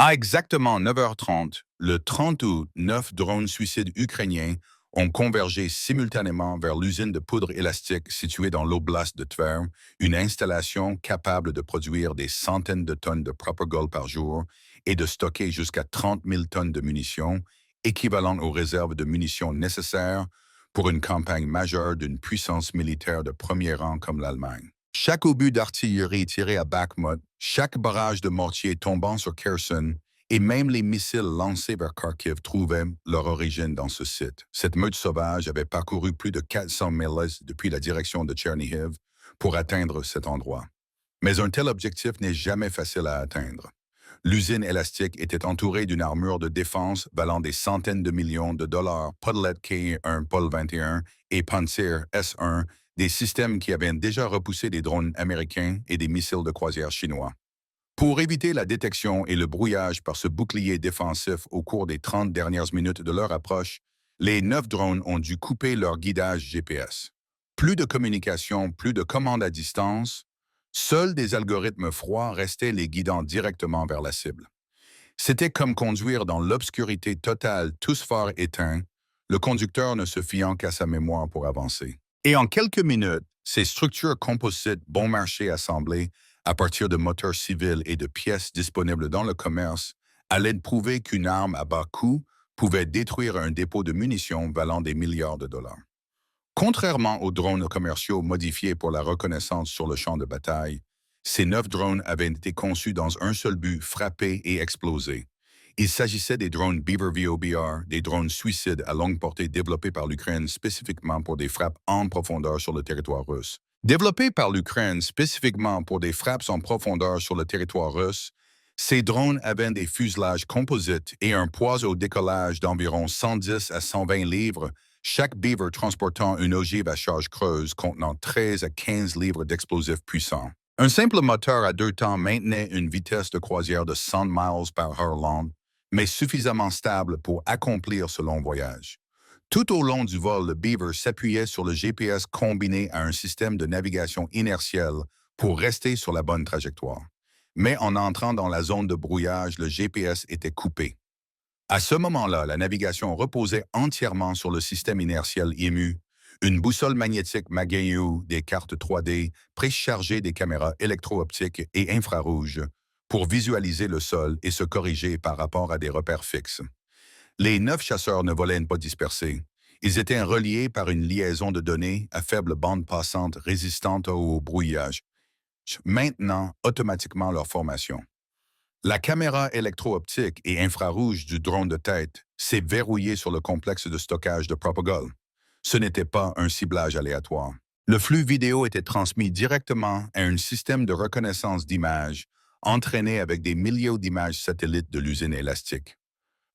À exactement 9h30, le 30 août, 9 drones suicides ukrainiens ont convergé simultanément vers l'usine de poudre élastique située dans l'oblast de Tver, une installation capable de produire des centaines de tonnes de propagol par jour et de stocker jusqu'à 30 000 tonnes de munitions, équivalentes aux réserves de munitions nécessaires pour une campagne majeure d'une puissance militaire de premier rang comme l'Allemagne. Chaque obus d'artillerie tiré à Bakhmut, chaque barrage de mortiers tombant sur Kherson et même les missiles lancés vers Kharkiv trouvaient leur origine dans ce site. Cette meute sauvage avait parcouru plus de 400 milles depuis la direction de Chernihiv pour atteindre cet endroit. Mais un tel objectif n'est jamais facile à atteindre. L'usine élastique était entourée d'une armure de défense valant des centaines de millions de dollars, Podlet K1, Pol 21 et Pantsir S1, des systèmes qui avaient déjà repoussé des drones américains et des missiles de croisière chinois. Pour éviter la détection et le brouillage par ce bouclier défensif au cours des 30 dernières minutes de leur approche, les 9 drones ont dû couper leur guidage GPS. Plus de communication, plus de commandes à distance, seuls des algorithmes froids restaient les guidant directement vers la cible. C'était comme conduire dans l'obscurité totale, tous phares éteints, le conducteur ne se fiant qu'à sa mémoire pour avancer. Et en quelques minutes, ces structures composites bon marché assemblées à partir de moteurs civils et de pièces disponibles dans le commerce allaient prouver qu'une arme à bas coût pouvait détruire un dépôt de munitions valant des milliards de dollars. Contrairement aux drones commerciaux modifiés pour la reconnaissance sur le champ de bataille, ces 9 drones avaient été conçus dans un seul but, frapper et exploser. Il s'agissait des drones Beaver VOBR, des drones suicides à longue portée développés par l'Ukraine spécifiquement pour des frappes en profondeur sur le territoire russe. Développés par l'Ukraine spécifiquement pour des frappes en profondeur sur le territoire russe, ces drones avaient des fuselages composites et un poids au décollage d'environ 110 à 120 livres, chaque Beaver transportant une ogive à charge creuse contenant 13 à 15 livres d'explosifs puissants. Un simple moteur à 2 temps maintenait une vitesse de croisière de 100 miles par heure lente, mais suffisamment stable pour accomplir ce long voyage. Tout au long du vol, le Beaver s'appuyait sur le GPS combiné à un système de navigation inertielle pour rester sur la bonne trajectoire. Mais en entrant dans la zone de brouillage, le GPS était coupé. À ce moment-là, la navigation reposait entièrement sur le système inertiel IMU, une boussole magnétique Magayu, des cartes 3D, préchargées des caméras électro-optiques et infrarouges pour visualiser le sol et se corriger par rapport à des repères fixes. Les 9 chasseurs ne volaient pas dispersés. Ils étaient reliés par une liaison de données à faible bande passante résistante au brouillage, maintenant automatiquement leur formation. La caméra électro-optique et infrarouge du drone de tête s'est verrouillée sur le complexe de stockage de Propagol. Ce n'était pas un ciblage aléatoire. Le flux vidéo était transmis directement à un système de reconnaissance d'images entraîné avec des milliers d'images satellites de l'usine élastique.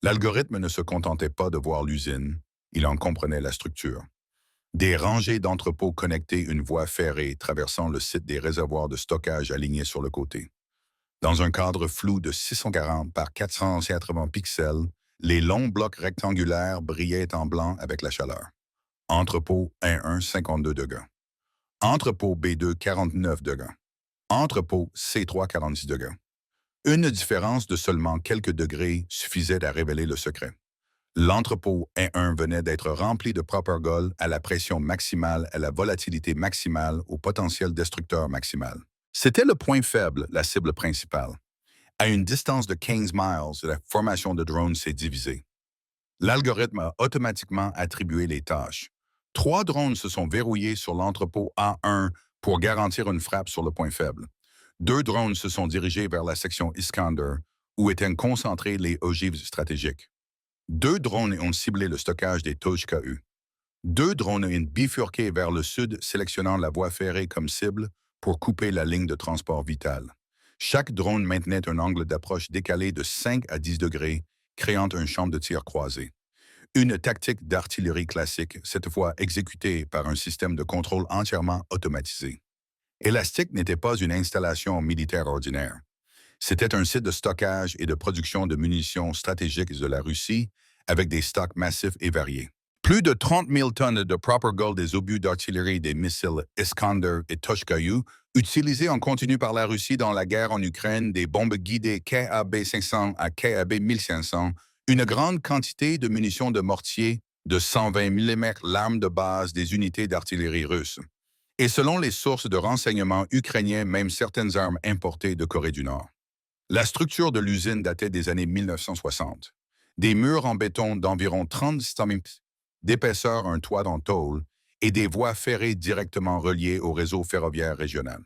L'algorithme ne se contentait pas de voir l'usine, il en comprenait la structure. Des rangées d'entrepôts connectaient une voie ferrée traversant le site des réservoirs de stockage alignés sur le côté. Dans un cadre flou de 640 par 480 pixels, les longs blocs rectangulaires brillaient en blanc avec la chaleur. Entrepôt 1.1 52 degrés. Entrepôt B2 49 degrés. Entrepôt C3 46 degrés. Une différence de seulement quelques degrés suffisait à révéler le secret. L'entrepôt E1 venait d'être rempli de propagol à la pression maximale, à la volatilité maximale, au potentiel destructeur maximal. C'était le point faible, la cible principale. À une distance de 15 miles, la formation de drones s'est divisée. L'algorithme a automatiquement attribué les tâches. 3 drones se sont verrouillés sur l'entrepôt A1 pour garantir une frappe sur le point faible. 2 drones se sont dirigés vers la section Iskander, où étaient concentrés les ogives stratégiques. 2 drones ont ciblé le stockage des TOJ-KU. 2 drones ont bifurqué vers le sud, sélectionnant la voie ferrée comme cible pour couper la ligne de transport vitale. Chaque drone maintenait un angle d'approche décalé de 5 à 10 degrés, créant un champ de tir croisé. Une tactique d'artillerie classique, cette fois exécutée par un système de contrôle entièrement automatisé. Elastic n'était pas une installation militaire ordinaire. C'était un site de stockage et de production de munitions stratégiques de la Russie avec des stocks massifs et variés. Plus de 30 000 tonnes de Proper Gold des obus d'artillerie des missiles Iskander et Toshkayu, utilisés en continu par la Russie dans la guerre en Ukraine, des bombes guidées KAB-500 à KAB-1500, une grande quantité de munitions de mortier de 120 mm, l'arme de base des unités d'artillerie russes. Et selon les sources de renseignement ukrainiens, même certaines armes importées de Corée du Nord. La structure de l'usine datait des années 1960. Des murs en béton d'environ 30 cm d'épaisseur, un toit en tôle et des voies ferrées directement reliées au réseau ferroviaire régional.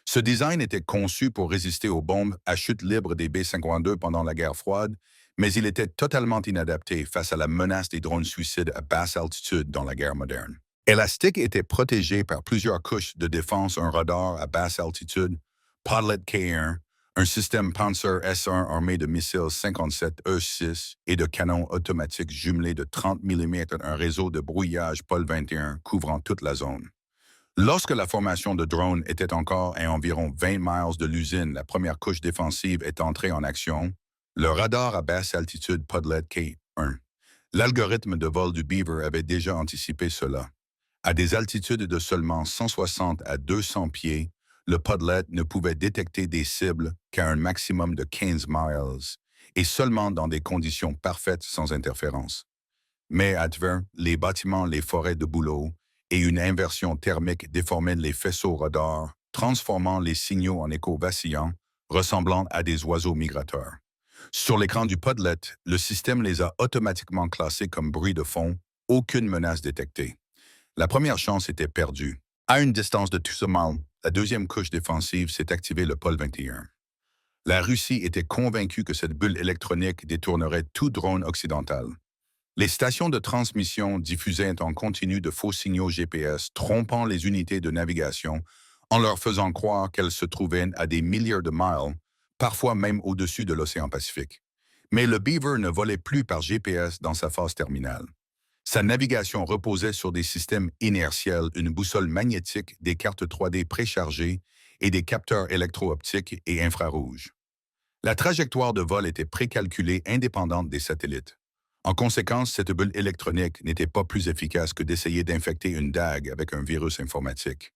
Ce design était conçu pour résister aux bombes à chute libre des B-52 pendant la guerre froide, mais il était totalement inadapté face à la menace des drones suicides à basse altitude dans la guerre moderne. Elastic était protégé par plusieurs couches de défense, un radar à basse altitude, Podlet K1, un système Panzer S-1 armé de missiles 57E6 et de canons automatiques jumelés de 30 mm, un réseau de brouillage Pol 21 couvrant toute la zone. Lorsque la formation de drones était encore à environ 20 miles de l'usine, la première couche défensive est entrée en action, le radar à basse altitude Podlet K1. L'algorithme de vol du Beaver avait déjà anticipé cela. À des altitudes de seulement 160 à 200 pieds, le Podlet ne pouvait détecter des cibles qu'à un maximum de 15 miles et seulement dans des conditions parfaites sans interférence. Mais advers, les bâtiments, les forêts de bouleaux et une inversion thermique déformaient les faisceaux radars, transformant les signaux en échos vacillants, ressemblant à des oiseaux migrateurs. Sur l'écran du Podlet, le système les a automatiquement classés comme bruit de fond, aucune menace détectée. La première chance était perdue. À une distance de Tusamal, la deuxième couche défensive s'est activée le Pol 21. La Russie était convaincue que cette bulle électronique détournerait tout drone occidental. Les stations de transmission diffusaient en continu de faux signaux GPS, trompant les unités de navigation en leur faisant croire qu'elles se trouvaient à des milliers de miles, parfois même au-dessus de l'océan Pacifique. Mais le Beaver ne volait plus par GPS dans sa phase terminale. Sa navigation reposait sur des systèmes inertiels, une boussole magnétique, des cartes 3D préchargées et des capteurs électro-optiques et infrarouges. La trajectoire de vol était précalculée indépendante des satellites. En conséquence, cette bulle électronique n'était pas plus efficace que d'essayer d'infecter une dague avec un virus informatique.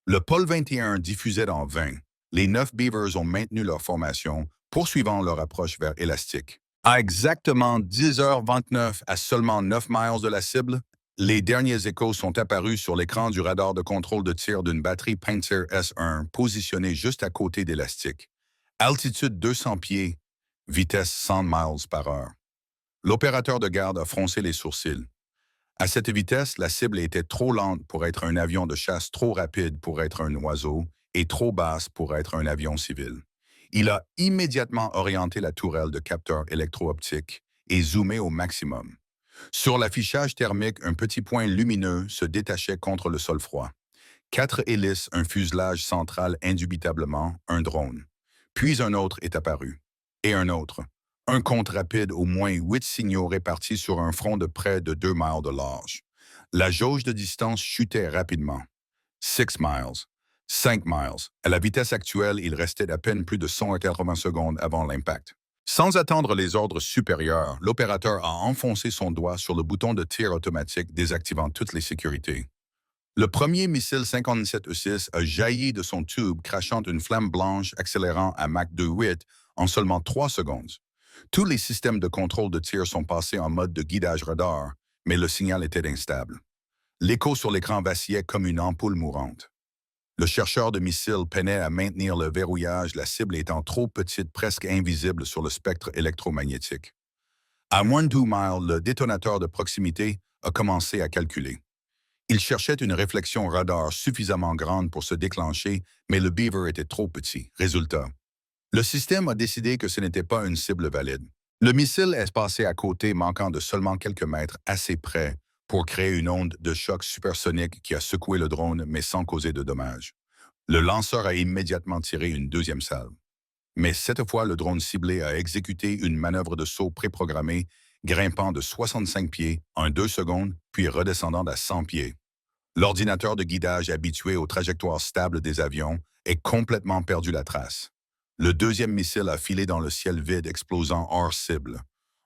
Le Pol 21 diffusait en vain. Les 9 Beavers ont maintenu leur formation, poursuivant leur approche vers Elastic. À exactement 10h29 à seulement 9 miles de la cible, les derniers échos sont apparus sur l'écran du radar de contrôle de tir d'une batterie Panzer S1 positionnée juste à côté d'Elastic. Altitude 200 pieds, vitesse 100 miles par heure. L'opérateur de garde a froncé les sourcils. À cette vitesse, la cible était trop lente pour être un avion de chasse, trop rapide pour être un oiseau et trop basse pour être un avion civil. Il a immédiatement orienté la tourelle de capteurs électro-optiques et zoomé au maximum. Sur l'affichage thermique, un petit point lumineux se détachait contre le sol froid. 4 hélices, un fuselage central indubitablement, un drone. Puis un autre est apparu. Et un autre. Un compte rapide, au moins 8 signaux répartis sur un front de près de 2 miles de large. La jauge de distance chutait rapidement. 6 miles. 5 miles. À la vitesse actuelle, il restait à peine plus de 180 secondes avant l'impact. Sans attendre les ordres supérieurs, l'opérateur a enfoncé son doigt sur le bouton de tir automatique, désactivant toutes les sécurités. Le premier missile 57E6 a jailli de son tube, crachant une flamme blanche accélérant à Mach 2,8 en seulement 3 secondes. Tous les systèmes de contrôle de tir sont passés en mode de guidage radar, mais le signal était instable. L'écho sur l'écran vacillait comme une ampoule mourante. Le chercheur de missiles peinait à maintenir le verrouillage, la cible étant trop petite, presque invisible sur le spectre électromagnétique. À moins de 2 miles, le détonateur de proximité a commencé à calculer. Il cherchait une réflexion radar suffisamment grande pour se déclencher, mais le Beaver était trop petit. Résultat. Le système a décidé que ce n'était pas une cible valide. Le missile est passé à côté, manquant de seulement quelques mètres, assez près pour créer une onde de choc supersonique qui a secoué le drone, mais sans causer de dommages. Le lanceur a immédiatement tiré une deuxième salve. Mais cette fois, le drone ciblé a exécuté une manœuvre de saut préprogrammée, grimpant de 65 pieds en 2 secondes, puis redescendant à 100 pieds. L'ordinateur de guidage habitué aux trajectoires stables des avions a complètement perdu la trace. Le deuxième missile a filé dans le ciel vide, explosant hors cible.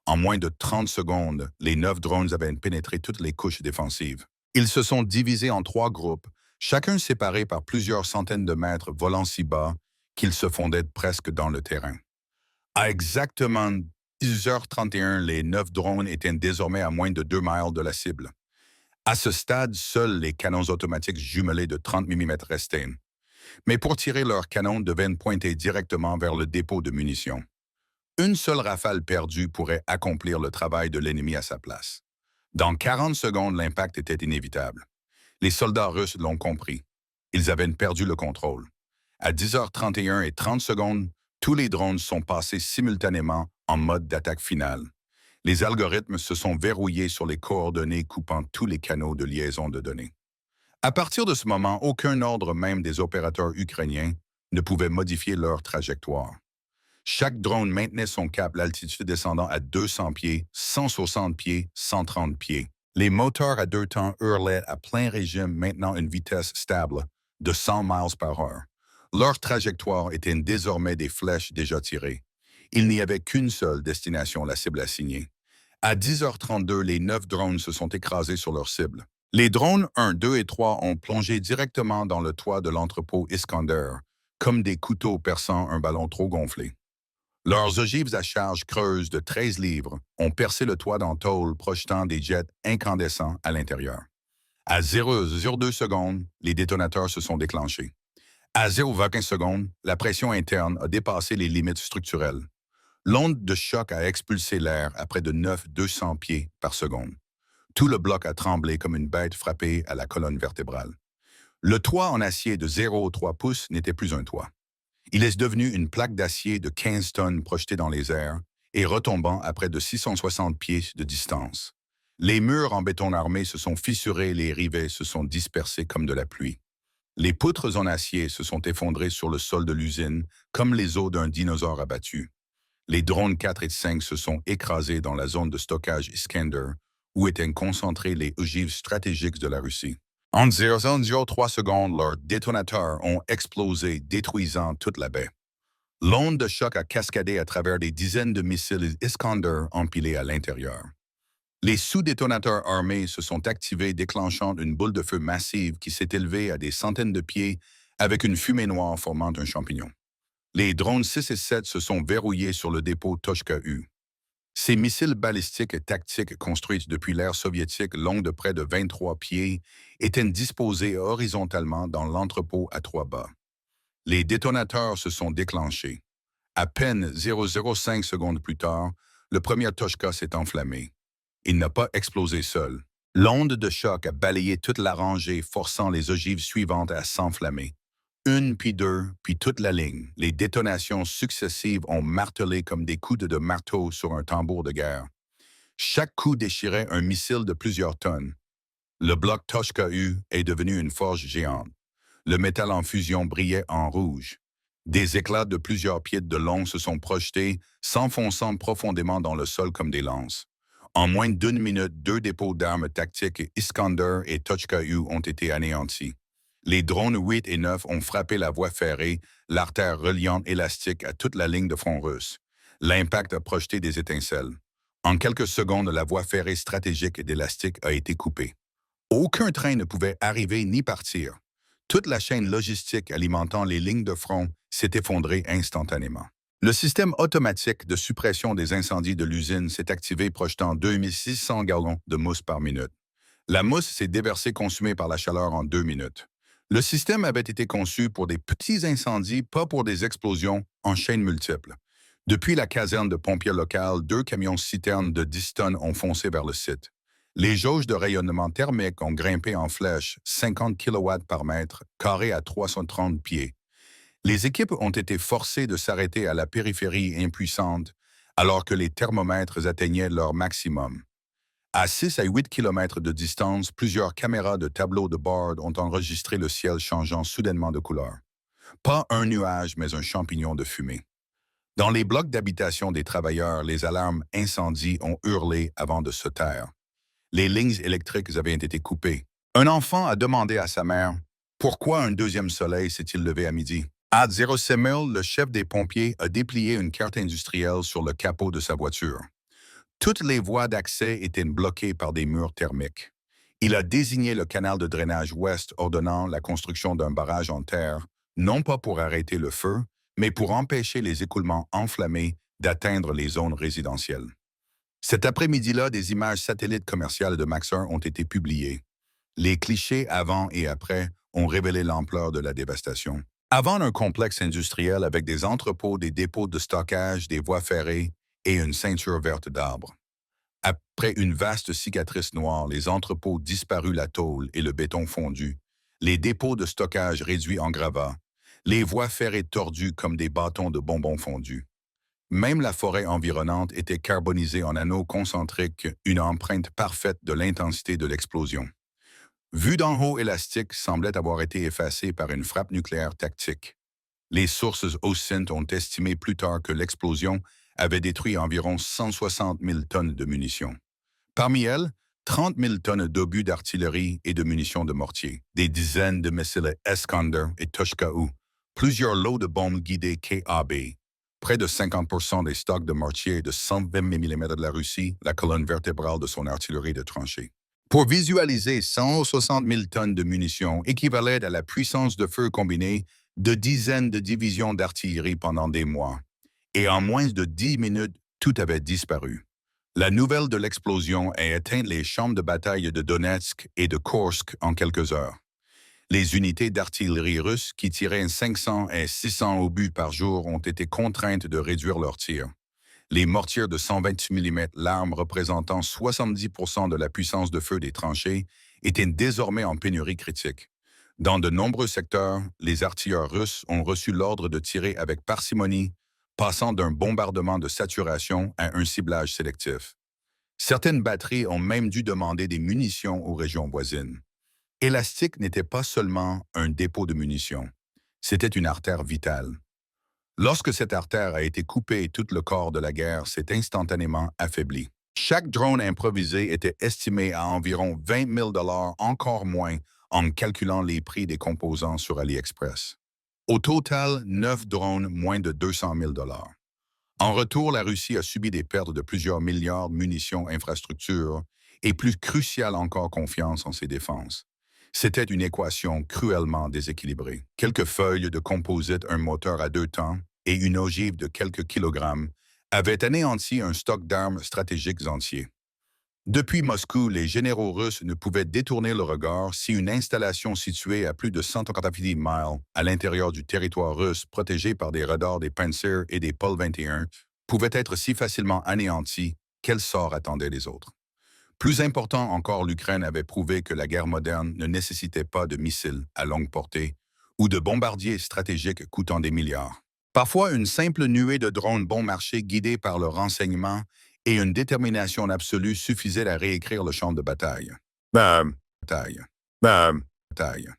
En moins de 30 secondes, les 9 drones avaient pénétré toutes les couches défensives. Ils se sont divisés en 3 groupes, chacun séparé par plusieurs centaines de mètres volant si bas qu'ils se fondaient presque dans le terrain. À exactement 10h31, les 9 drones étaient désormais à moins de 2 miles de la cible. À ce stade, seuls les canons automatiques jumelés de 30 mm restaient. Mais pour tirer leurs canons devaient pointer directement vers le dépôt de munitions. Une seule rafale perdue pourrait accomplir le travail de l'ennemi à sa place. Dans 40 secondes, l'impact était inévitable. Les soldats russes l'ont compris. Ils avaient perdu le contrôle. À 10h31 et 30 secondes, tous les drones sont passés simultanément en mode d'attaque finale. Les algorithmes se sont verrouillés sur les coordonnées coupant tous les canaux de liaison de données. À partir de ce moment, aucun ordre même des opérateurs ukrainiens ne pouvait modifier leur trajectoire. Chaque drone maintenait son cap, l'altitude descendant à 200 pieds, 160 pieds, 130 pieds. Les moteurs à 2 temps hurlaient à plein régime, maintenant une vitesse stable de 100 miles par heure. Leur trajectoire était désormais des flèches déjà tirées. Il n'y avait qu'une seule destination, la cible assignée. À 10h32, les 9 drones se sont écrasés sur leur cible. Les drones 1, 2 et 3 ont plongé directement dans le toit de l'entrepôt Iskander, comme des couteaux perçant un ballon trop gonflé. Leurs ogives à charge creuse de 13 livres ont percé le toit en tôle, projetant des jets incandescents à l'intérieur. À 0,02 secondes, les détonateurs se sont déclenchés. À 0,25 secondes, la pression interne a dépassé les limites structurelles. L'onde de choc a expulsé l'air à près de 900 pieds par seconde. Tout le bloc a tremblé comme une bête frappée à la colonne vertébrale. Le toit en acier de 0,3 pouces n'était plus un toit. Il est devenu une plaque d'acier de 15 tonnes projetée dans les airs et retombant à près de 660 pieds de distance. Les murs en béton armé se sont fissurés et les rivets se sont dispersés comme de la pluie. Les poutres en acier se sont effondrées sur le sol de l'usine comme les os d'un dinosaure abattu. Les drones 4 et 5 se sont écrasés dans la zone de stockage Iskander, où étaient concentrés les ogives stratégiques de la Russie. En 0,03 secondes, leurs détonateurs ont explosé, détruisant toute la baie. L'onde de choc a cascadé à travers des dizaines de missiles Iskander empilés à l'intérieur. Les sous-détonateurs armés se sont activés, déclenchant une boule de feu massive qui s'est élevée à des centaines de pieds avec une fumée noire formant un champignon. Les drones 6 et 7 se sont verrouillés sur le dépôt Tochka-U. Ces missiles balistiques et tactiques construits depuis l'ère soviétique, longs de près de 23 pieds, étaient disposés horizontalement dans l'entrepôt à 3 bas. Les détonateurs se sont déclenchés. À peine 0,05 secondes plus tard, le premier Tochka s'est enflammé. Il n'a pas explosé seul. L'onde de choc a balayé toute la rangée, forçant les ogives suivantes à s'enflammer. Une, puis deux, puis toute la ligne. Les détonations successives ont martelé comme des coups de marteau sur un tambour de guerre. Chaque coup déchirait un missile de plusieurs tonnes. Le bloc Tochka-U est devenu une forge géante. Le métal en fusion brillait en rouge. Des éclats de plusieurs pieds de long se sont projetés, s'enfonçant profondément dans le sol comme des lances. En moins d'une minute, 2 dépôts d'armes tactiques Iskander et Tochka-U ont été anéantis. Les drones 8 et 9 ont frappé la voie ferrée, l'artère reliante élastique à toute la ligne de front russe. L'impact a projeté des étincelles. En quelques secondes, la voie ferrée stratégique d'élastique a été coupée. Aucun train ne pouvait arriver ni partir. Toute la chaîne logistique alimentant les lignes de front s'est effondrée instantanément. Le système automatique de suppression des incendies de l'usine s'est activé projetant 2600 gallons de mousse par minute. La mousse s'est déversée consumée par la chaleur en 2 minutes. Le système avait été conçu pour des petits incendies, pas pour des explosions en chaînes multiples. Depuis la caserne de pompiers locale, 2 camions-citernes de 10 tonnes ont foncé vers le site. Les jauges de rayonnement thermique ont grimpé en flèche, 50 kW par mètre, carré à 330 pieds. Les équipes ont été forcées de s'arrêter à la périphérie impuissante, alors que les thermomètres atteignaient leur maximum. À 6 à 8 km de distance, plusieurs caméras de tableau de bord ont enregistré le ciel changeant soudainement de couleur. Pas un nuage, mais un champignon de fumée. Dans les blocs d'habitation des travailleurs, les alarmes incendie ont hurlé avant de se taire. Les lignes électriques avaient été coupées. Un enfant a demandé à sa mère « Pourquoi un deuxième soleil s'est-il levé à midi ?» À 07 000, le chef des pompiers a déplié une carte industrielle sur le capot de sa voiture. Toutes les voies d'accès étaient bloquées par des murs thermiques. Il a désigné le canal de drainage ouest ordonnant la construction d'un barrage en terre, non pas pour arrêter le feu, mais pour empêcher les écoulements enflammés d'atteindre les zones résidentielles. Cet après-midi-là, des images satellites commerciales de Maxar ont été publiées. Les clichés avant et après ont révélé l'ampleur de la dévastation. Avant un complexe industriel avec des entrepôts, des dépôts de stockage, des voies ferrées et une ceinture verte d'arbres. Après une vaste cicatrice noire, les entrepôts disparus la tôle et le béton fondu, les dépôts de stockage réduits en gravats, les voies ferrées tordues comme des bâtons de bonbons fondus. Même la forêt environnante était carbonisée en anneaux concentriques, une empreinte parfaite de l'intensité de l'explosion. Vue d'en haut, Élastique semblait avoir été effacée par une frappe nucléaire tactique. Les sources OSINT ont estimé plus tard que l'explosion avait détruit environ 160 000 tonnes de munitions. Parmi elles, 30 000 tonnes d'obus d'artillerie et de munitions de mortier, des dizaines de missiles Iskander et Toshkaou, plusieurs lots de bombes guidées KAB, près de 50% des stocks de mortier de 120 mm de la Russie, la colonne vertébrale de son artillerie de tranchées. Pour visualiser 160 000 tonnes de munitions équivalait à la puissance de feu combinée de dizaines de divisions d'artillerie pendant des mois. Et en moins de 10 minutes, tout avait disparu. La nouvelle de l'explosion a éteint les champs de bataille de Donetsk et de Kursk en quelques heures. Les unités d'artillerie russes qui tiraient 500 et 600 obus par jour ont été contraintes de réduire leurs tirs. Les mortiers de 128 mm, l'arme représentant 70% de la puissance de feu des tranchées, étaient désormais en pénurie critique. Dans de nombreux secteurs, les artilleurs russes ont reçu l'ordre de tirer avec parcimonie, passant d'un bombardement de saturation à un ciblage sélectif. Certaines batteries ont même dû demander des munitions aux régions voisines. Élastique n'était pas seulement un dépôt de munitions, c'était une artère vitale. Lorsque cette artère a été coupée, tout le corps de la guerre s'est instantanément affaibli. Chaque drone improvisé était estimé à environ 20 000 $, encore moins en calculant les prix des composants sur AliExpress. Au total, 9 drones, moins de 200 000 $. En retour, la Russie a subi des pertes de plusieurs milliards de munitions, infrastructures et plus crucial encore, confiance en ses défenses. C'était une équation cruellement déséquilibrée. Quelques feuilles de composite, un moteur à 2 temps et une ogive de quelques kilogrammes avaient anéanti un stock d'armes stratégiques entier. Depuis Moscou, les généraux russes ne pouvaient détourner le regard si une installation située à plus de 150 miles à l'intérieur du territoire russe, protégée par des radars des Pantsir et des Pol 21, pouvait être si facilement anéantie, quel sort attendait les autres? Plus important encore, l'Ukraine avait prouvé que la guerre moderne ne nécessitait pas de missiles à longue portée ou de bombardiers stratégiques coûtant des milliards. Parfois, une simple nuée de drones bon marché guidés par le renseignement et une détermination absolue suffisaient à réécrire le champ de bataille. Bataille. Bataille.